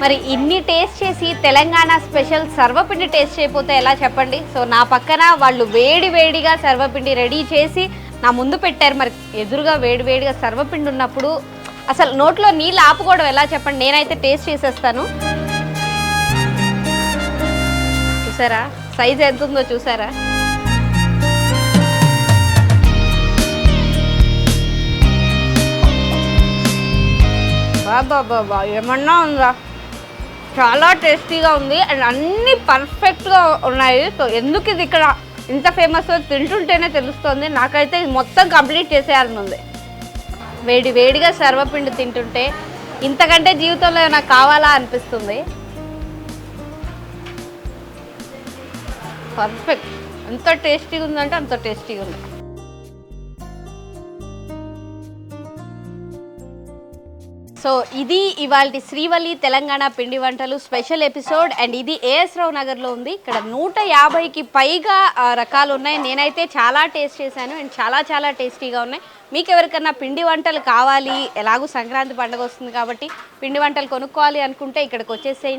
మరి ఇన్ని టేస్ట్ చేసి తెలంగాణ స్పెషల్ సర్వపిండి టేస్ట్ చేయకపోతే ఎలా చెప్పండి. సో నా పక్కన వాళ్ళు వేడిగా సర్వపిండి రెడీ చేసి నా ముందు పెట్టారు. మరి ఎదురుగా వేడిగా సర్వపిండి ఉన్నప్పుడు అసలు నోట్లో నీళ్ళు ఆపుకోవడం ఎలా చెప్పండి. నేనైతే టేస్ట్ చేసేస్తాను. చూసారా సైజ్ ఎంత ఉందో చూసారా. బాబా ఏమన్నా ఉందా, చాలా టేస్టీగా ఉంది అండ్ అన్నీ పర్ఫెక్ట్గా ఉన్నాయి. సో ఎందుకు ఇది ఇక్కడ ఇంత ఫేమస్ తింటుంటేనే తెలుస్తుంది. నాకైతే ఇది మొత్తం కంప్లీట్ చేసేయాలని ఉంది. వేడిగా సర్వపిండి తింటుంటే ఇంతకంటే జీవితంలో నాకు కావాలా అనిపిస్తుంది. పర్ఫెక్ట్, ఎంత టేస్టీగా ఉందంటే అంత టేస్టీగా ఉంది. సో ఇది ఇవాళ శ్రీవల్లి తెలంగాణ పిండి వంటలు స్పెషల్ ఎపిసోడ్ అండ్ ఇది ఏఎస్ రావు నగర్లో ఉంది. ఇక్కడ 150కి పైగా రకాలు ఉన్నాయి. నేనైతే చాలా టేస్ట్ చేశాను అండ్ చాలా టేస్టీగా ఉన్నాయి. మీకు ఎవరికన్నా పిండి వంటలు కావాలి, ఎలాగూ సంక్రాంతి పండుగ వస్తుంది కాబట్టి పిండి వంటలు కొనుక్కోవాలి అనుకుంటే ఇక్కడికి వచ్చేసేయండి.